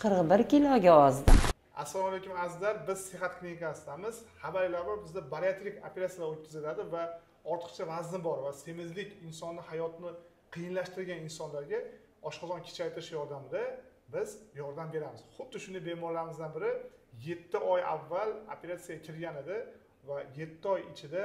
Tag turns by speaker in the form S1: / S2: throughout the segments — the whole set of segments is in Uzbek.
S1: 41 kiloga ozdim.
S2: Assalomu alaykum azizlar, biz Sihat klinikasidamiz. Xabarlar bor, bizda bariatrik operatsiyalar o'tkaziladi va ortiqcha vazni bor va semizlik insonni hayotini qiyinlashtirgan insonlarga oshqozon kichaytirish yordamida biz yordam beramiz. Xuddi shunday bemorlarimizdan biri 7 oy avval operatsiyaga kirgan edi va 7 oy ichida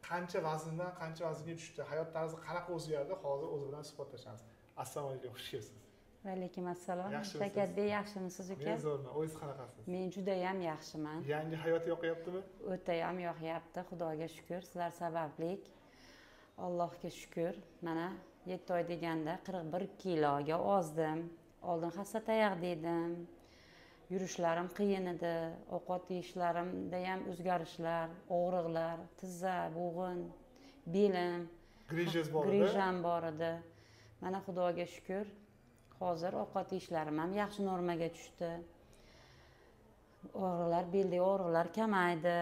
S2: qancha vazndan qancha vaznga tushdi, hayot tarzi qanaqa o'zgardi, hozir o'zi bilan suhbatlashamiz. Assalomu alaykum, xush kelibsiz.
S1: Va alaykum assalom. Shavkatbek, yaxshimisiz uka?
S2: Men zo'rman. O'zingiz qanaqasiz?
S1: Men juda ham yaxshiman.
S2: Yangi hayot yoqyaptimi?
S1: O'ta ham yoqyapti, Xudoga shukr. Sizlar sababli. Allohga shukr. Mana 7 oy deganda 41 kiloga ozdim. Oldin hassa-tayoq dedim. Yurishlarim qiyin edi. Ovqat yeyishlarimda ham o'zgarishlar, og'riqlar, tizza, bo'g'in, belim, grijam bor edi. Mana Xudoga shukr. Hozir ovqat yeyishlarim ham yaxshi normaga tushdi. Og'riqlar, beldagi og'riqlar kamaydi.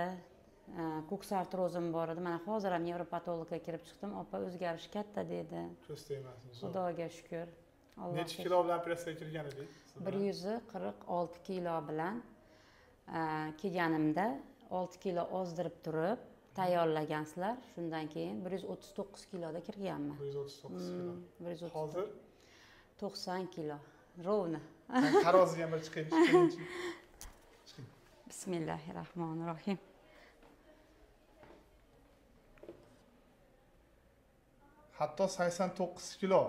S1: Ko'ks artrozim bor edi. Mana hozir ham nevropatologga kirib chiqdim. Opa, o'zgarish katta dedi.
S2: Ko'z tegmasin.
S1: Xudoga shukr.
S2: Necha kilo bilan operatsiyaga kirgan edik?
S1: 146 kilo bilan kelganimda 6 kilo ozdirib turib tayyorlagansizlar. Shundan keyin 139 kiloda kirganman.
S2: 139 kilo. Hozir
S1: 90 kilo. Rovna.
S2: Taroziga bir chiqing.
S1: Bismillahirrohmanirrohim.
S2: Hatto 89 kilo.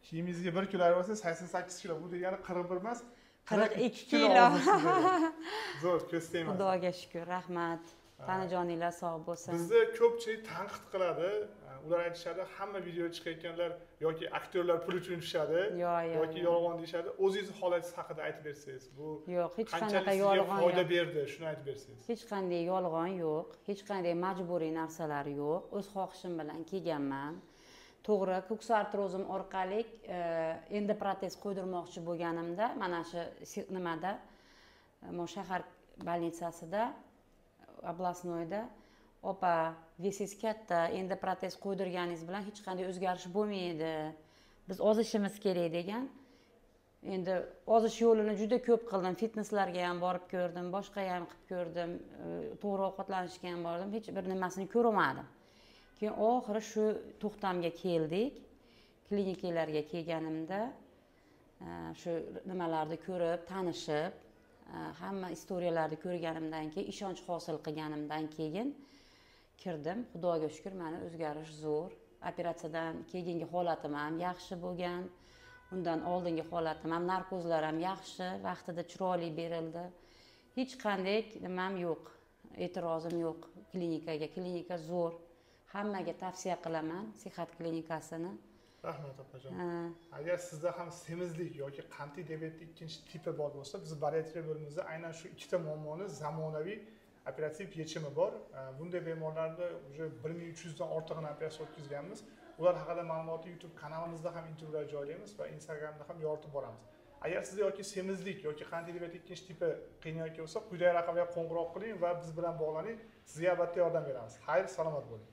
S2: Kiyimingizga 1 kilo ayirsa 88 kilo. Bu degani 41 emas,
S1: 42 kilo.
S2: Zo'r, ko'z tegmasin.
S1: Xudoga shukr, rahmat. Tanajoninglar sog' bo'lsin.
S2: Bizni ko'pchilik tanqid qiladi. Ular aytishadi, hamma video chiqayotganlar yoki aktyorlar pul uchun tushadi, yoki yolg'on deyshadi. O'zingiz holatingiz haqida aytib bersangiz, bu
S1: yo'q, hech qanaqa yolg'on
S2: foyda berdi, shuni aytib bersangiz.
S1: Hech qanday yolg'on yo'q, hech qanday majburiy narsalar yo'q. O'z xohishim bilan kelganman. To'g'ri, ko'ks artrozim orqali endi protez qo'ydirmoqchi bo'lganimda, mana shu nimada, shahar bolnitsasida, oblastnoyda opa, vesingiz katta, endi protez qo'ydirganingiz bilan hech qanday o'zgarish bo'lmaydi. Biz ozishimiz kerak degan. Endi ozish yo'lini juda ko'p qildim. Fitnesslarga ham borib ko'rdim, boshqa ham qilib ko'rdim, to'g'ri ovqatlanishga ham bordim, hech bir nimasini ko'rmadim. Keyin oxiri shu to'xtamga keldik. Klinikalarga kelganimda shu nimalarni ko'rib, tanishib, hamma istoriyalarni ko'rganimdan keyin, ishonch hosil qilganimdan keyin kirdim. Xudoga shukr, mana o'zgarish zo'r. Operatsiyadan keyingi holatim ham yaxshi bo'lgan. Undan oldingi holatim ham, narkozlar ham yaxshi, vaqtida chiroyli berildi. Hech qanday nimam yo'q, e'tirozim yo'q klinikaga. Klinika zo'r. Hammaga tavsiya qilaman Sihat klinikasini.
S2: Rahmat opajon. Agar sizda ham semizlik yoki qandli diabetning ikkinchi tipi bor bo'lsa, biz bariatriya bo'limimizda aynan shu ikkita muammoni zamonaviy operativ yechimi bor. Bunday bemorlarda уже 1300 dan ortig'ini operatsiya o'tkazganmiz. Ular haqida ma'lumotni YouTube kanalimizda ham intervyular joylaymiz va Instagramda ham yoritib boramiz. Agar sizda yoki semizlik yoki qandli diabet ikkinchi tipi qiynayotgan bo'lsa, quyidagi raqamga qo'ng'iroq qiling va biz bilan bog'laning. Sizga albatta yordam beramiz. Xayr, salomat bo'ling.